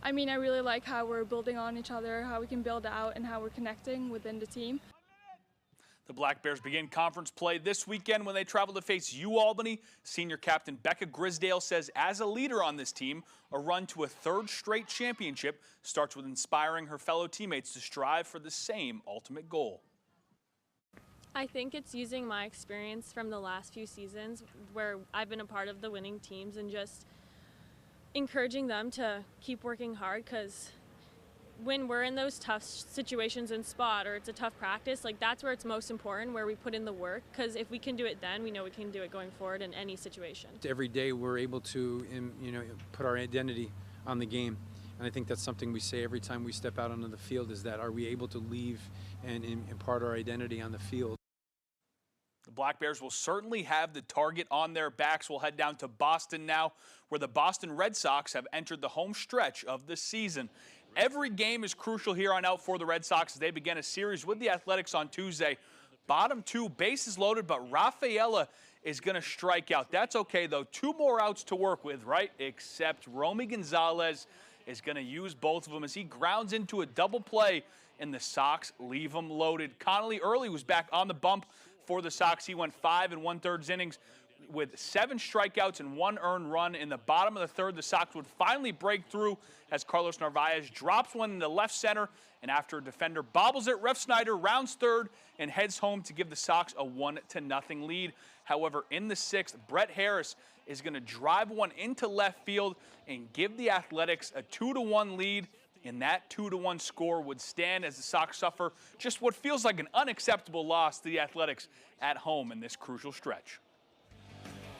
I mean, I really like how we're building on each other, how we can build out, and how we're connecting within the team. The Black Bears begin conference play this weekend when they travel to face UAlbany. Senior captain Becca Grisdale says as a leader on this team, a run to a third straight championship starts with inspiring her fellow teammates to strive for the same ultimate goal. I think it's using my experience from the last few seasons where I've been a part of the winning teams and just encouraging them to keep working hard, because when we're in those tough situations in spot or it's a tough practice, like that's where it's most important, where we put in the work, because if we can do it then, we know we can do it going forward in any situation. Every day we're able to put our identity on the game, and I think that's something we say every time we step out onto the field, is that are we able to leave and impart our identity on the field. The Black Bears will certainly have the target on their backs. We'll head down to Boston now, where the Boston Red Sox have entered the home stretch of the season. Every game is crucial here on out for the Red Sox as they begin a series with the Athletics on Tuesday. Bottom two, bases loaded, but Rafaela is going to strike out. That's okay, though. Two more outs to work with, right? Except Romy Gonzalez is going to use both of them as he grounds into a double play, and the Sox leave him loaded. Connolly early was back on the bump for the Sox. He went 5 1/3 innings with 7 strikeouts and 1 earned run. In the bottom of the third, the Sox would finally break through as Carlos Narvaez drops one into left center, and after a defender bobbles it, Ref Snyder rounds third and heads home to give the Sox a 1-0 lead. However, in the 6th, Brett Harris is going to drive one into left field and give the Athletics a 2-1 lead. And that 2-1 score would stand as the Sox suffer just what feels like an unacceptable loss to the Athletics at home in this crucial stretch.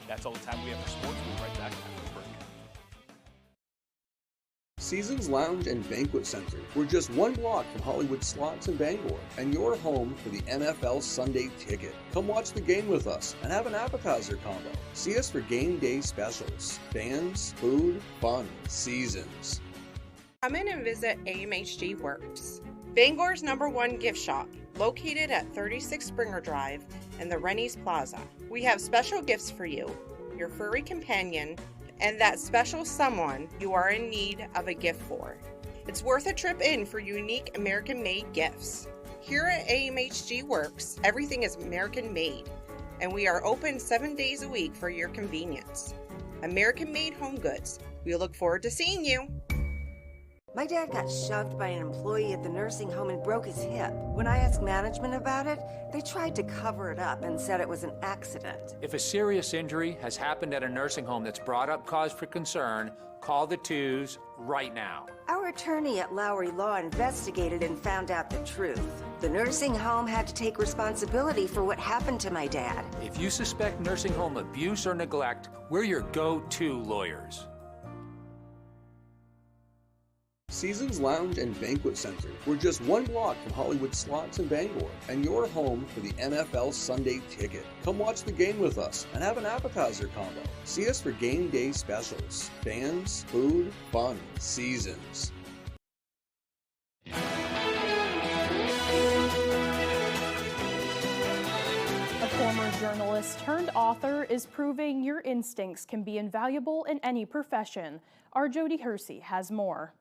That's all the time we have for sports. We'll be right back after the break. Seasons Lounge and Banquet Center. We're just one block from Hollywood Slots in Bangor, and you're home for the NFL Sunday Ticket. Come watch the game with us and have an appetizer combo. See us for game day specials. Bands, food, fun, seasons. Come in and visit AMHG Works, Bangor's #1 gift shop, located at 36 Springer Drive in the Rennie's Plaza. We have special gifts for you, your furry companion, and that special someone you are in need of a gift for. It's worth a trip in for unique American-made gifts. Here at AMHG Works, everything is American-made, and we are open 7 days a week for your convenience. American-made home goods. We look forward to seeing you. My dad got shoved by an employee at the nursing home and broke his hip. When I asked management about it, they tried to cover it up and said it was an accident. If a serious injury has happened at a nursing home that's brought up cause for concern, call the 2s right now. Our attorney at Lowry Law investigated and found out the truth. The nursing home had to take responsibility for what happened to my dad. If you suspect nursing home abuse or neglect, we're your go-to lawyers. Seasons Lounge and Banquet Center. We're just one block from Hollywood Slots in Bangor, and you're home for the NFL Sunday Ticket. Come watch the game with us and have an appetizer combo. See us for game day specials. Bands, food, fun, seasons. A former journalist turned author is proving your instincts can be invaluable in any profession. Our Jody Hersey has more.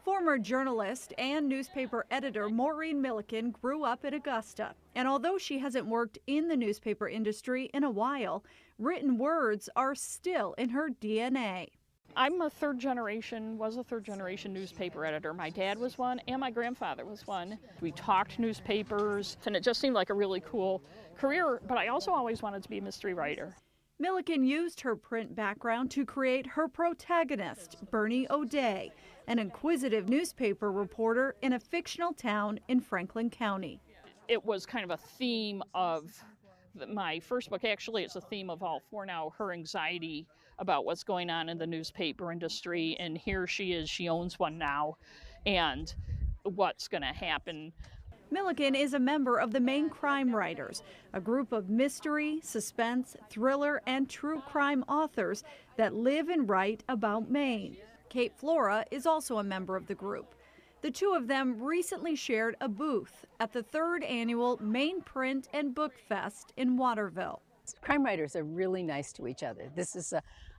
Former journalist and newspaper editor Maureen Milliken grew up in Augusta, and although she hasn't worked in the newspaper industry in a while, written words are still in her DNA. I'm a third generation newspaper editor. My dad was one and my grandfather was one. We talked newspapers and it just seemed like a really cool career, but I also always wanted to be a mystery writer. Milliken used her print background to create her protagonist, Bernie O'Day, an inquisitive newspaper reporter in a fictional town in Franklin County. It was kind of a theme of my first book. Actually, it's a theme of all four now, her anxiety about what's going on in the newspaper industry, and here she is, she owns one now, and what's going to happen. Milliken is a member of the Maine Crime Writers, a group of mystery, suspense, thriller, and true crime authors that live and write about Maine. Kate Flora is also a member of the group. The two of them recently shared a booth at the 3rd annual Maine Print and Book Fest in Waterville. Crime writers are really nice to each other. This is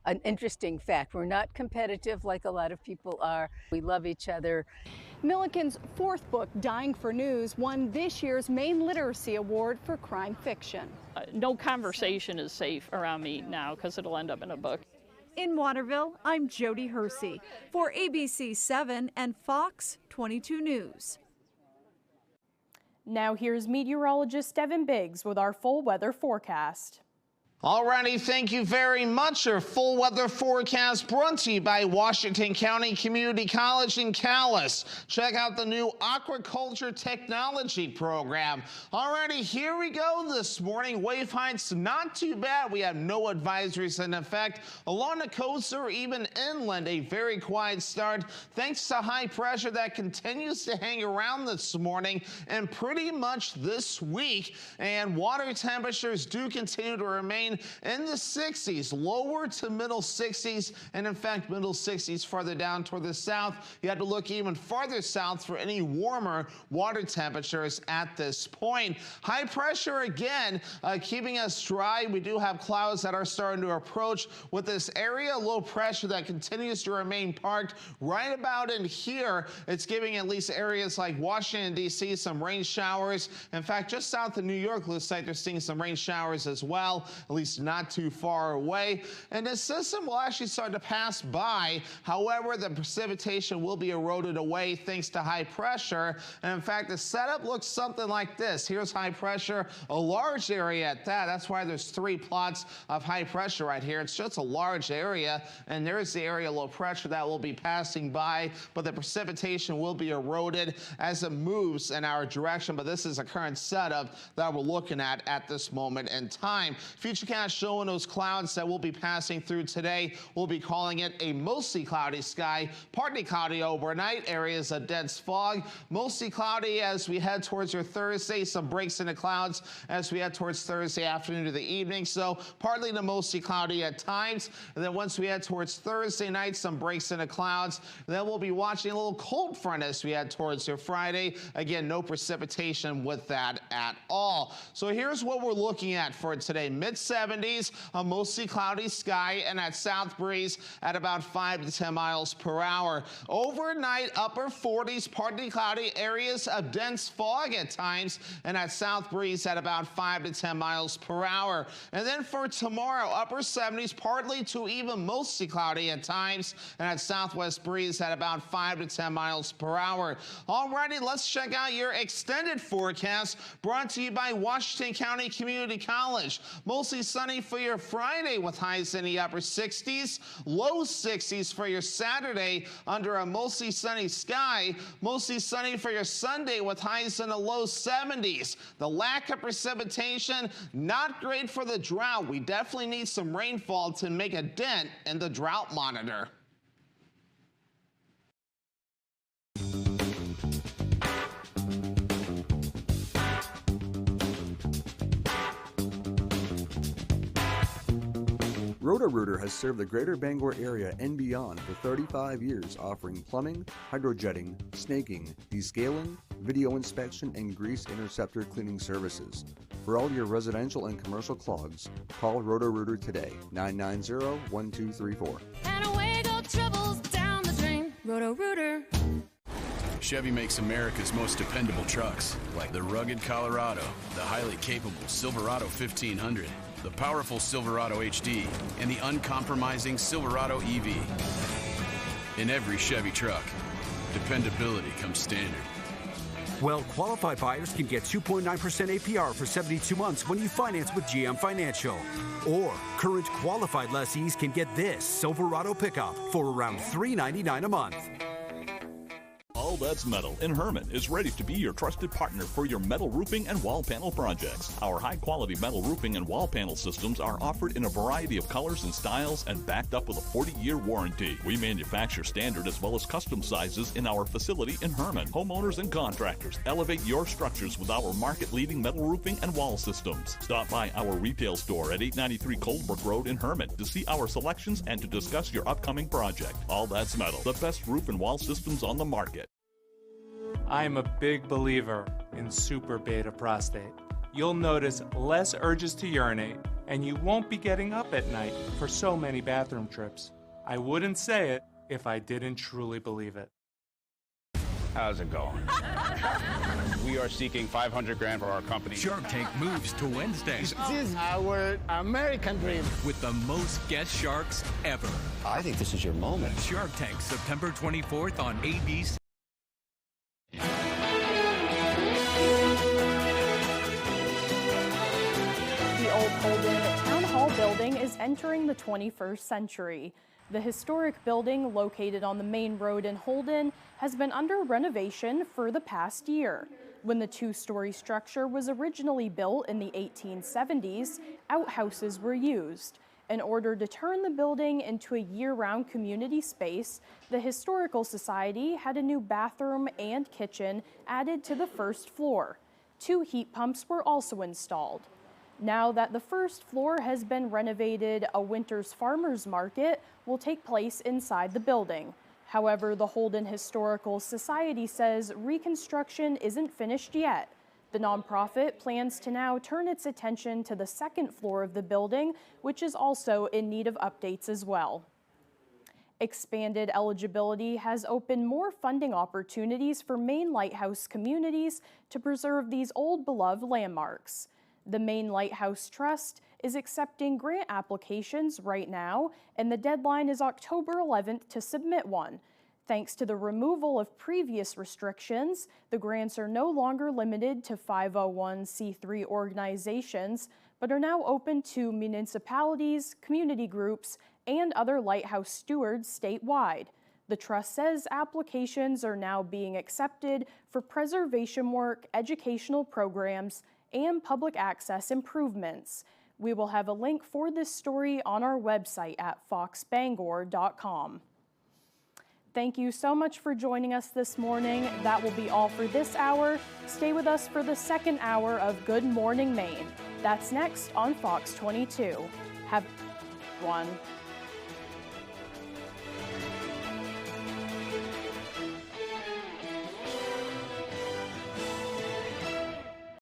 an interesting fact. We're not competitive like a lot of people are. We love each other. Milliken's 4th book, Dying for News, won this year's Maine Literacy Award for crime fiction. No conversation is safe around me now because it'll end up in a book. In Waterville, I'm Jody Hersey for ABC 7 and Fox 22 News. Now here's meteorologist Devin Biggs with our full weather forecast. Alrighty, thank you very much. Our full weather forecast brought to you by Washington County Community College in Calais. Check out the new Aquaculture Technology program. Alrighty, here we go this morning. Wave heights not too bad. We have no advisories in effect. Along the coast or even inland, a very quiet start thanks to high pressure that continues to hang around this morning and pretty much this week. And water temperatures do continue to remain in the 60s, lower to middle 60s, and in fact middle 60s farther down toward the south. You had to look even farther south for any warmer water temperatures at this point. High pressure again keeping us dry. We do have clouds that are starting to approach with this area low pressure that continues to remain parked right about in here. It's giving at least areas like Washington, D.C. some rain showers. In fact, just south of New York looks like they're seeing some rain showers as well, at least not too far away. And this system will actually start to pass by. However, the precipitation will be eroded away thanks to high pressure. And in fact, the setup looks something like this. Here's high pressure, a large area at that. That's why there's 3 plots of high pressure right here. It's just a large area. And there's the area low pressure that will be passing by, but the precipitation will be eroded as it moves in our direction. But this is a current setup that we're looking at this moment in time. Futurecast showing those clouds that we'll be passing through today. We'll be calling it a mostly cloudy sky, partly cloudy overnight, areas of dense fog, mostly cloudy as we head towards your Thursday, some breaks in the clouds as we head towards Thursday afternoon to the evening. So partly to mostly cloudy at times. And then once we head towards Thursday night, some breaks in the clouds. Then we'll be watching a little cold front as we head towards your Friday. Again, no precipitation with that at all. So here's what we're looking at for today. Mid-70s, a mostly cloudy sky, and that south breeze at about 5 to 10 miles per hour. Overnight, upper 40s, partly cloudy, areas of dense fog at times, and that south breeze at about 5 to 10 miles per hour. And then for tomorrow, upper 70s, partly to even mostly cloudy at times, and that southwest breeze at about 5 to 10 miles per hour. Alrighty, let's check out your extended forecast brought to you by Washington County Community College. Mostly sunny for your Friday with highs in the upper 60s, low 60s for your Saturday under a mostly sunny sky, mostly sunny for your Sunday with highs in the low 70s. The lack of precipitation, not great for the drought. We definitely need some rainfall to make a dent in the drought monitor. Roto-Rooter has served the greater Bangor area and beyond for 35 years, offering plumbing, hydrojetting, snaking, descaling, video inspection, and grease interceptor cleaning services. For all your residential and commercial clogs, call Roto-Rooter today, 990-1234. And away go troubles down the drain. Roto-Rooter. Chevy makes America's most dependable trucks, like the rugged Colorado, the highly capable Silverado 1500, the powerful Silverado HD, and the uncompromising Silverado EV. In every Chevy truck, dependability comes standard. Well-qualified buyers can get 2.9% APR for 72 months when you finance with GM Financial. Or current qualified lessees can get this Silverado pickup for around $399 a month. All That's Metal in Herman is ready to be your trusted partner for your metal roofing and wall panel projects. Our high-quality metal roofing and wall panel systems are offered in a variety of colors and styles and backed up with a 40-year warranty. We manufacture standard as well as custom sizes in our facility in Herman. Homeowners and contractors, elevate your structures with our market-leading metal roofing and wall systems. Stop by our retail store at 893 Coldbrook Road in Herman to see our selections and to discuss your upcoming project. All That's Metal, the best roof and wall systems on the market. I'm a big believer in super beta prostate. You'll notice less urges to urinate, and you won't be getting up at night for so many bathroom trips. I wouldn't say it if I didn't truly believe it. How's it going? We are seeking $500,000 for our company. Shark Tank moves to Wednesday. This is our American dream. With the most guest sharks ever. I think this is your moment. Shark Tank, September 24th on ABC. The old Holden Town Hall building is entering the 21st century. The historic building, located on the main road in Holden, has been under renovation for the past year. When the two-story structure was originally built in the 1870s, outhouses were used. In order to turn the building into a year-round community space, the Historical Society had a new bathroom and kitchen added to the first floor. 2 heat pumps were also installed. Now that the first floor has been renovated, a winter's farmers market will take place inside the building. However, the Holden Historical Society says reconstruction isn't finished yet. The nonprofit plans to now turn its attention to the second floor of the building, which is also in need of updates as well. Expanded eligibility has opened more funding opportunities for Maine Lighthouse communities to preserve these old beloved landmarks. The Maine Lighthouse Trust is accepting grant applications right now, and the deadline is October 11th to submit one. Thanks to the removal of previous restrictions, the grants are no longer limited to 501c3 organizations, but are now open to municipalities, community groups, and other lighthouse stewards statewide. The trust says applications are now being accepted for preservation work, educational programs, and public access improvements. We will have a link for this story on our website at foxbangor.com. Thank you so much for joining us this morning. That will be all for this hour. Stay with us for the second hour of Good Morning Maine. That's next on Fox 22. Have one.